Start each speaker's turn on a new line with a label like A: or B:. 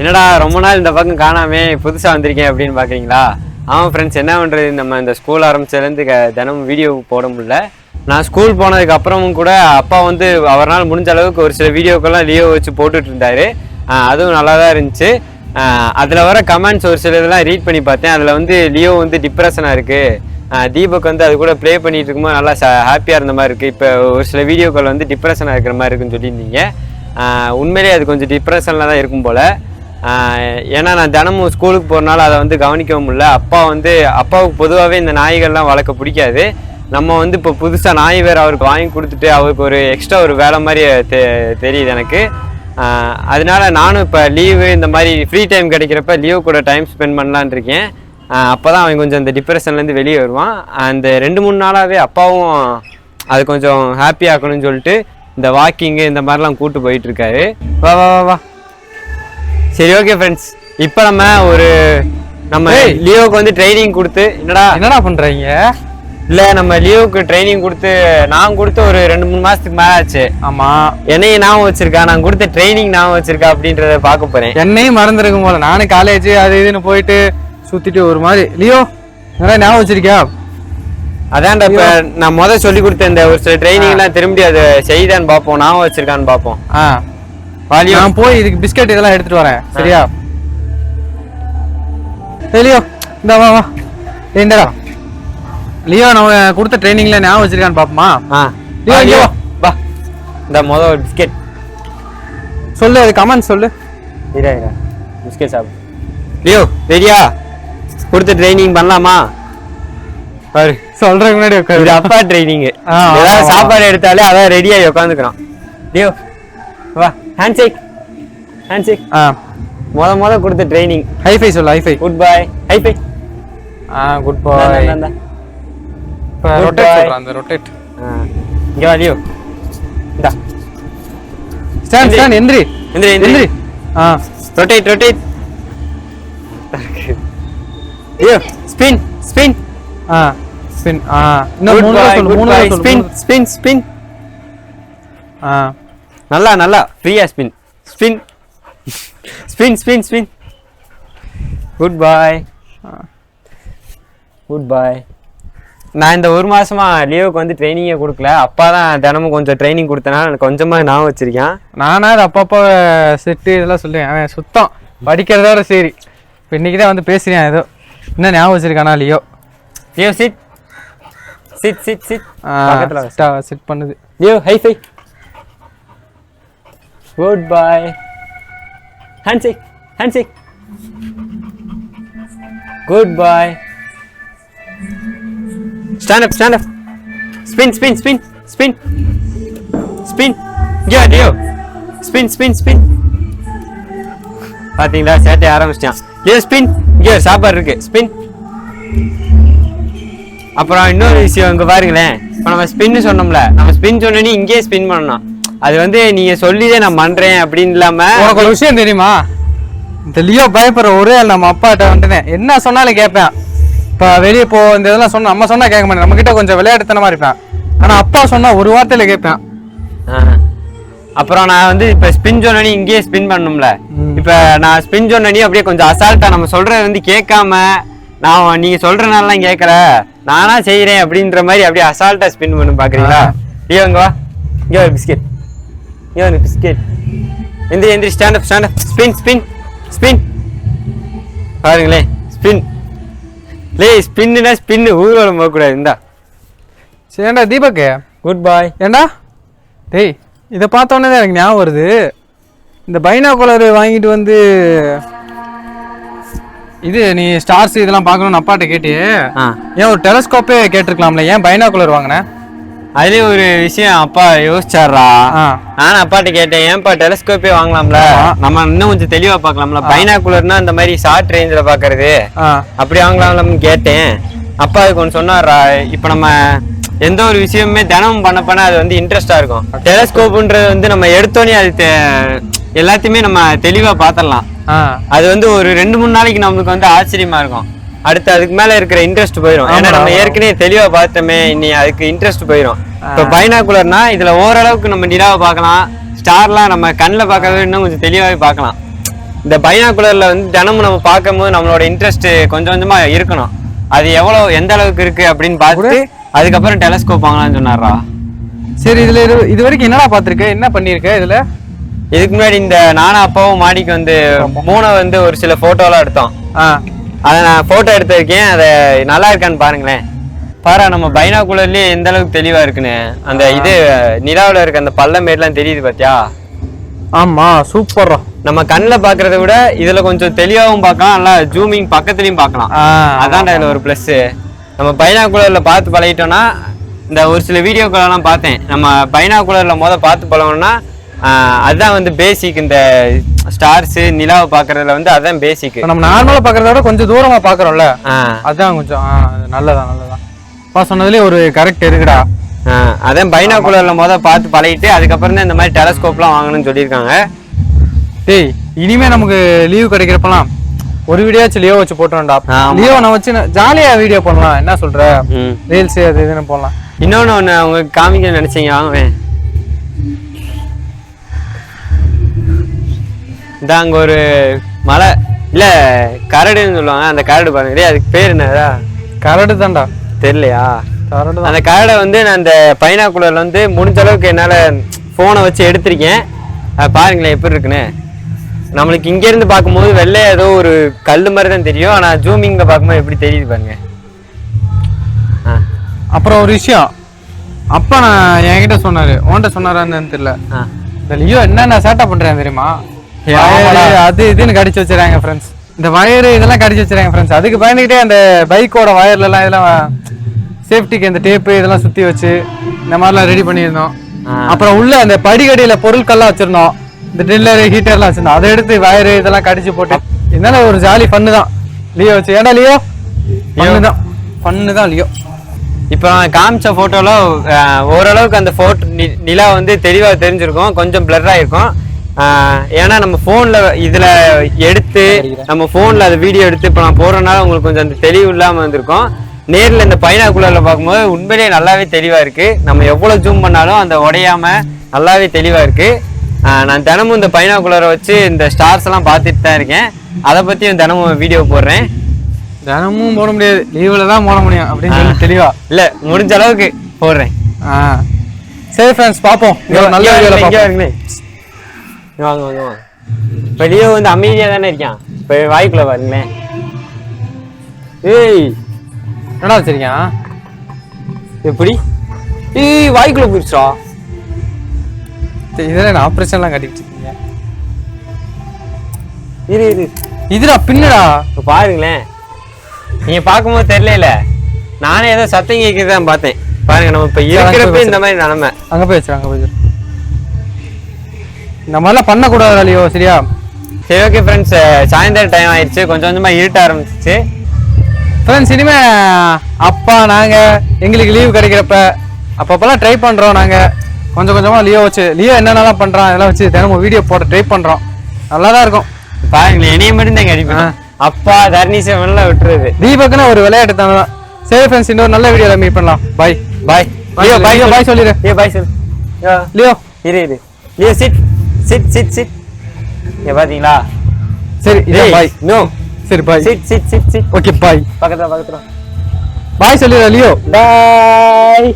A: என்னடா ரொம்ப நாள் இந்த பக்கம் காணாமே புதுசாக வந்திருக்கேன் அப்படின்னு பார்க்குறீங்களா? ஆமாம் ஃப்ரெண்ட்ஸ், என்ன பண்ணுறது, நம்ம இந்த ஸ்கூல் ஆரம்பிச்சதுலேருந்து தினமும் வீடியோ போட முடியல. நான் ஸ்கூல் போனதுக்கு அப்புறமும் கூட அப்பா வந்து அவரால் முடிஞ்ச அளவுக்கு ஒரு சில வீடியோக்கெல்லாம் லியோ வச்சு போட்டுட்டு இருந்தாரு. அதுவும் நல்லா தான் இருந்துச்சு. அதில் வர கமெண்ட்ஸ் ஒரு சில இதெல்லாம் ரீட் பண்ணி பார்த்தேன். அதில் வந்து லியோ வந்து டிப்ரெஷனாக இருக்குது, தீபக் வந்து அது கூட ப்ளே பண்ணிட்டு இருக்கும்போது நல்லா ஹாப்பியாக இருந்த மாதிரி இருக்குது, இப்போ ஒரு சில வீடியோக்கள் வந்து டிப்ரெஷனாக இருக்கிற மாதிரி இருக்குன்னு சொல்லியிருந்தீங்க. உண்மையிலேயே அது கொஞ்சம் டிப்ரெஷனில் தான் இருக்கும் போல். ஏன்னா நான் தினமும் ஸ்கூலுக்கு போகிறனால அதை வந்து கவனிக்கவும் முடியல. அப்பாவுக்கு பொதுவாகவே இந்த நாய்கள்லாம் வளர்க்க பிடிக்காது. நம்ம வந்து இப்போ புதுசாக நாய் வேறு அவருக்கு வாங்கி கொடுத்துட்டு அவருக்கு ஒரு எக்ஸ்ட்ரா ஒரு வேலை மாதிரி தெரியுது எனக்கு. அதனால நானும் இப்போ லீவு இந்த மாதிரி ஃப்ரீ டைம் கிடைக்கிறப்ப லீவ் கூட டைம் ஸ்பெண்ட் பண்ணலான் இருக்கேன். அப்போ தான் அவன் கொஞ்சம் இந்த டிப்ரெஷன்லேருந்து வெளியே வருவான். அந்த 2-3 நாளாகவே அப்பாவும் அது கொஞ்சம் ஹாப்பியாகணும்னு சொல்லிட்டு இந்த வாக்கிங்கு இந்த மாதிரிலாம் கூப்பிட்டு போயிட்டுருக்காரு. வா வா வா வா. சரி, ஓகே ஃப்ரெண்ட்ஸ், இப்போ நம்ம லியோவுக்கு வந்து ட்ரைனிங் கொடுத்து என்னடா பண்ணுறீங்க? இல்லை, நம்ம லியோவுக்கு ட்ரைனிங் கொடுத்து நான் கொடுத்த ஒரு 2-3 மாதத்துக்கு மேலே ஆச்சு. ஆமாம், என்னையும் ஞாபகம் வச்சிருக்கா, நான் கொடுத்த ட்ரைனிங் ஞாபகம் வச்சிருக்கா அப்படின்றத பார்க்க போகிறேன்.
B: என்னையும் மறந்துருக்கும் போல, நானும் காலேஜ் அது இதுன்னு போயிட்டு சுற்றிட்டு ஒரு மாதிரி. லியோ நல்லா ஞாபகம் வச்சிருக்கியா?
A: அதான்டா, இப்போ நான் சொல்லி கொடுத்த இந்த ஒரு சில ட்ரைனிங்லாம் திரும்பி அதை செய்தான்னு பார்ப்போம், ஞாபகம் வச்சிருக்கான்னு பார்ப்போம்.
B: நான் போய் இதுக்கு பிஸ்கட் இதெல்லாம் எடுத்துட்டு வரேன், சரியா? லியோ இந்த வா வா. ஏண்டா லியோ, நம்ம கொடுத்த ட்ரைனிங்ல ஞாபகம் வச்சிருக்கான்னு பாப்போமா?
A: லியோ வா, இந்த பிஸ்கட்
B: சொல்லு, அது கமெண்ட் சொல்லு.
A: இரா பிஸ்கட் சாப்பிடு. லியோ ரெடியா? கொடுத்த ட்ரைனிங் பண்ணலாமா? பாரு,
B: சொல்றதுக்கு முன்னாடி
A: இது அப்பா ட்ரைனிங். ஏதாவது சாப்பாடு எடுத்தாலே அதான் ரெடியாகி உட்காந்துக்கிறான். லியோ வா, ஹேண்ட்ஷேக். கொடுத்த ட்ரைனிங்.
B: ஹைஃபை சொல்லு, ஹைஃபை.
A: குட் பாய், ஹைஃபை.
B: குட் பாய். ரொட்டேட் சொல்றேன், அந்த ரொட்டேட்.
A: இங்க வா லியோ, இந்தா
B: ஸ்டாண்ட். எந்திரி.
A: ரொட்டேட். Leo spin.
B: ஸ்பின். இன்னும்
A: ஸ்பின். நல்லா ஃப்ரீயா ஸ்பின். குட் பாய். நான் இந்த 1 மாசமா லியோவுக்கு வந்து ட்ரைனிங்கே கொடுக்கல. அப்பா தான் தினமும் கொஞ்சம் ட்ரைனிங் கொடுத்தனால எனக்கு கொஞ்சமாக ஞாபகம் வச்சிருக்கேன்.
B: நானா அது அப்பப்போ செட்டு இதெல்லாம் சொல்லுவேன். அவன் சுத்தம் படிக்கிறதோட சரி. இப்போ இன்னைக்கு தான் வந்து பேசுறேன், ஏதோ என்ன ஞாபகம் வச்சிருக்கானா லியோ.
A: சிட்.
B: சிட் பண்ணுது.
A: Leo high five. Good boy. Handshake. Good boy. Stand up. Spin. Yeah, Leo. Spin. பாத்தீங்களா, சேட்டை ஆரம்பிச்சிட்டான். Leo spin. இங்கே சாப்பாடு இருக்கு, ஸ்பின். அப்புறம் இன்னொரு விஷயம் இங்க பாருங்களேன். இப்போ நம்ம ஸ்பின்னு சொன்னோம்ல, நம்ம ஸ்பின் சொன்னோன்னே இங்கேயே ஸ்பின் பண்ணணும். அது வந்து நீங்க சொல்லிதே நான் பண்றேன் அப்படின்னு இல்லாம.
B: உனக்கு ஒரு விஷயம் தெரியுமா? இந்த லியோ பயப்படுற ஒரே நம்ம அப்பாட்ட வந்துட்டேன். என்ன சொன்னாலும் கேட்பேன். இப்போ வெளியே போ இந்த இதெல்லாம் சொன்ன நம்ம சொன்னா கேட்க மாட்டேன். நம்ம கிட்ட கொஞ்சம் விளையாட்டுத்தனமா இருப்பேன். ஆனா அப்பா சொன்னா ஒரு வார்த்தையில கேட்பேன்.
A: அப்புறம் நான் வந்து இப்ப ஸ்பின் சொன்னி இங்கேயே ஸ்பின் பண்ணணும்ல. இப்ப நான் ஸ்பின் சொன்னி அப்படியே கொஞ்சம் அசால்ட்டா நம்ம சொல்றது வந்து கேட்காம, நான் நீங்க சொல்றனாலாம் கேட்கல, நானா செய்யறேன் அப்படின்ற மாதிரி அப்படியே அசால்ட்டா ஸ்பின் பண்ணு பாக்குறீங்களா? ஐயோ இங்க வா, இங்க ஒரு பிஸ்கெட். எந்திரி. Stand up. ஸ்பின். பாருங்களேன், ஸ்பின். ஸ்பின்னு ஊர்வலம் போகக்கூடாது. இந்தா
B: சரிடா தீபக்.
A: குட் பாய்.
B: ஏண்டா டேய், இதை பார்த்தோன்னே தான் எனக்கு ஞாபகம் வருது. இந்த பைனாகுலர் வாங்கிட்டு வந்து இது நீ ஸ்டார்ஸ் இதெல்லாம் பார்க்கணும்னு அப்பாட்ட கேட்டியே, ஏன் ஒரு டெலஸ்கோப்பே கேட்டிருக்கலாம்ல, ஏன் பைனாகுலர் வாங்கினேன்?
A: அதுலயும் ஒரு விஷயம் அப்பா யோசிச்சாரா. நானும் அப்பாட்ட கேட்டேன், ஏன்பா டெலஸ்கோப்பே வாங்கலாம்ல, நம்ம இன்னும் கொஞ்சம் தெளிவா பாக்கலாம்ல, பைனாகுலர்னா இந்த மாதிரி ஷார்ட் ரேஞ்சில பாக்குறது, அப்படி வாங்கலாம்னு கேட்டேன். அப்பா அதுக்கு ஒன்று சொன்னாரா, இப்ப நம்ம எந்த ஒரு விஷயமுமே தினமும் பண்ண அது வந்து இன்ட்ரெஸ்டா இருக்கும். டெலஸ்கோப்ன்றது வந்து நம்ம எடுத்தோன்னே அது எல்லாத்தையுமே நம்ம தெளிவா பாத்திரலாம். அது வந்து ஒரு 2-3 நாளைக்கு நம்மளுக்கு வந்து ஆச்சரியமா இருக்கும். அடுத்து அதுக்கு மேல இருக்கிற இன்ட்ரெஸ்ட் போயிடும். ஏன்னா நம்ம ஏற்கனவே தெளிவா பார்த்தோமே, இனி அதுக்கு இன்ட்ரெஸ்ட் போயிடும். இப்ப பைனாகுலர்னா இதுல ஓரளவுக்கு நம்ம நிலாவை பார்க்கலாம், ஸ்டார்லாம் நம்ம கண்ணில் பார்க்கறது இன்னும் கொஞ்சம் தெளிவாகவே பார்க்கலாம். இந்த பைனாகுலர்ல வந்து தினமும் நம்ம பார்க்கும்போது நம்மளோட இன்ட்ரெஸ்ட் கொஞ்சம் கொஞ்சமா இருக்கணும். அது எந்த அளவுக்கு இருக்கு அப்படின்னு பார்த்து அதுக்கப்புறம் டெலஸ்கோப் வாங்கலாம்னு சொன்னாரா.
B: சரி, இது வரைக்கும் என்னடா பார்த்துருக்க, என்ன பண்ணிருக்க இதுல?
A: இதுக்கு முன்னாடி இந்த நானும் அப்பாவும் மாடிக்கு வந்து மூணை வந்து ஒரு சில போட்டோலாம் எடுத்தோம். அதை நான் போட்டோ எடுத்திருக்கேன். அதை நல்லா இருக்கான்னு பாருங்களேன். பாரா நம்ம பைனாகுலர்லயே எந்த அளவுக்கு தெளிவா இருக்குன்னு. அந்த இது நிலாவுல இருக்க அந்த பள்ளமேடுலாம் தெரியுது பாத்தியா?
B: ஆமா, சூப்பரா.
A: நம்ம கண்ணில் பாக்குறத விட இதுல கொஞ்சம் தெளிவாகவும் பார்க்கலாம், நல்லா ஜூமிங் பக்கத்துலயும் பார்க்கலாம். அதான் இதுல ஒரு பிளஸ். நம்ம பைனாகுலர்ல பார்த்து பழகிட்டோம்னா, இந்த ஒரு சில வீடியோக்களெல்லாம் பார்த்தேன், நம்ம பைனாகுலர்ல பார்த்து பழகணும்னா அதுதான் வந்து பேசிக். இந்த ஸ்டார்ஸ் நிலாவை பாக்குறதுல வந்து அதான் பேசிக்.
B: நம்ம நார்மலா பாக்குறத விட கொஞ்சம் தூரமா பாக்குறோம்ல, அதான் கொஞ்சம் நல்லதான் சொன்னதுலயே ஒரு கரெக்ட் இருக்குடா.
A: அதான் பைனாகுலர்ல பார்த்து பழகிட்டு அதுக்கப்புறம் தான் இந்த மாதிரி டெலஸ்கோப்லாம் வாங்கணும்னு சொல்லியிருக்காங்க.
B: டேய், இனிமே நமக்கு லீவ் கிடைக்கிறப்பலாம் ஒரு வீடியோச்சு லியோ வச்சு போட்டோம்டா. லியோ நான் வச்சு ஜாலியா வீடியோ பண்ணலாம். என்ன சொல்ற? ரீல்ஸ் அது இதுன்னு போடலாம்.
A: இன்னொன்னு உங்களுக்கு காமிக்க நினைச்சீங்க, வாங்குவேன். இந்த அங்க ஒரு மலை இல்ல கரடுன்னு சொல்லுவாங்க, அந்த கரடு பாருங்க. அதுக்கு பேர் என்னதா?
B: கரடு தான்டா.
A: தெரியலையா? அந்த கரடை வந்து நான் அந்த பைனாகுலர்ல வந்து முடிஞ்ச அளவுக்கு என்னால போனை வச்சு எடுத்திருக்கேன். பாருங்களேன் எப்படி இருக்குன்னு. நம்மளுக்கு இங்க இருந்து பார்க்கும்போது வெள்ளை ஏதோ ஒரு கல்லு மாதிரி தான் தெரியும், ஆனா ஜூமிங்ல பார்க்கும்போது எப்படி தெரியுது பாருங்க.
B: அப்புறம் ஒரு விஷயம் அப்பா நான் என்கிட்ட சொன்னாரு, உன்கிட்ட சொன்னாரான்னு தெரியல. இந்த லியோ என்னென்ன சேட்டை பண்றேன் தெரியுமா? அது இதுன்னு கடிச்சு வச்சிருக்காங்க ஃப்ரெண்ட்ஸ். இந்த வயரு இதெல்லாம் கடிச்சு வச்சிருக்காங்க ஃப்ரெண்ட்ஸ். அதுக்கு பயந்துக்கிட்டே அந்த பைக்கோட வயர்ல எல்லாம் இதெல்லாம் சேஃப்டிக்கு இந்த டேப்பு இதெல்லாம் சுத்தி வச்சு இந்த மாதிரிலாம் ரெடி பண்ணியிருந்தோம். அப்புறம் உள்ள அந்த படிக்கடியில பொருட்கள்லாம் வச்சிருந்தோம், இந்த ட்ரில்லரு ஹீட்டர்லாம் வச்சிருந்தோம். அதை எடுத்து வயரு இதெல்லாம் கடிச்சு போட்டு இதனால ஒரு ஜாலி ஃபன்னு தான் லியோ வச்சு. ஏடா லியோ ஃபன்னு தான் லியோ.
A: இப்போ நான் காமிச்ச போட்டோல ஓரளவுக்கு அந்த போட்டோ நிலா வந்து தெளிவாக தெரிஞ்சிருக்கும், கொஞ்சம் பிளர்ரா இருக்கும். ஏன்னா நம்ம போன்ல இதுல எடுத்து நம்ம போன்ல அது வீடியோ எடுத்து இப்போ நான் போடுறதுனால உங்களுக்கு கொஞ்சம் அந்த தெளிவு இல்லாம வந்திருக்கும். நேரில் இந்த பைனாகுலர்ல பார்க்கும்போது உண்மையிலேயே நல்லாவே தெளிவா இருக்கு. நம்ம எவ்வளவு ஜூம் பண்ணாலும் அந்த உடையாம நல்லாவே தெளிவா இருக்கு. நான் தினமும் இந்த பைனாகுலரை வச்சு இந்த ஸ்டார்ஸ் எல்லாம் பார்த்துட்டு தான் இருக்கேன். அதை பத்தி தினமும் வீடியோ போடுறேன்.
B: தினமும் போட முடியாது, லீவ்ல தான் போட முடியும் அப்படின்னு சொல்லி தெளிவா இல்ல
A: முடிஞ்ச அளவுக்கு போடுறேன்.
B: சரி ஃப்ரெண்ட்ஸ், பார்ப்போம். நல்ல வீடியோல பாருங்களேன்.
A: வாங்க வாங்க வாங்க. இப்போ லியோ வந்து அமைதியா தானே இருக்கான். இப்போ வாய்க்குள்ள பாருங்களேன். ஏய்
B: என்னடா வச்சிருக்கேன்?
A: எப்படி? ஏய் வாய்க்குள்ள போயிடுச்சா?
B: இதெல்லாம் ஆப்ரேஷன்லாம் கட்டிட்டு இருக்கீங்க.
A: இரு
B: இதுடா பின்னடா.
A: இப்போ பாருங்களேன், நீங்க பார்க்கும்போது தெரியல, நானே ஏதோ சத்தம் கேட்குதான் பார்த்தேன். பாருங்க, நம்ம இப்போ இருக்கிறப்ப இந்த மாதிரி நிலைமை.
B: அங்கே போய் வச்சிரு, அங்கே போய் வச்சிரு. இந்த மாதிரிலாம் பண்ணக்கூடாது இல்லையோ? சரியா?
A: சரி, ஓகே ஃப்ரெண்ட்ஸ். சாயந்தரம் டைம் ஆயிடுச்சு, கொஞ்சம் கொஞ்சமாக இருட்ட ஆரம்பிச்சிச்சு.
B: ஃப்ரெண்ட்ஸ், இனிமே அப்பா நாங்கள் எங்களுக்கு லீவ் கிடைக்கிறப்ப அப்பப்பெல்லாம் ட்ரை பண்ணுறோம். நாங்கள் கொஞ்சம் கொஞ்சமாக லியோ வச்சு லியோ என்னென்னலாம் பண்ணுறான் அதெல்லாம் வச்சு தினமும் வீடியோ போட ட்ரை பண்ணுறோம். நல்லா தான் இருக்கும்.
A: பாருங்களேன், என்னைய மட்டும் தான் கிடைப்பேன். அப்பா தர்ணீசெல்லாம் விட்டுருது.
B: தீபக்குன்னு ஒரு விளையாட்டு தானே தான். சரி ஃப்ரெண்ட்ஸ், இன்னொரு நல்ல வீடியோவில் மீட் பண்ணலாம். பாய்
A: பாய்.
B: லியோ பாய் பாய் சொல்லிடு.
A: பாய் சொல்லு
B: லியோ.
A: இரு Leo, sit sit sit sit. பாத்தீங்களா?
B: சரி, பாய்.
A: நோ,
B: சரி bye.
A: Sit sit sit sit.
B: Okay bye.
A: பக்கத்துல
B: பாய் சொல்லிடு லியோ.
A: பாய்.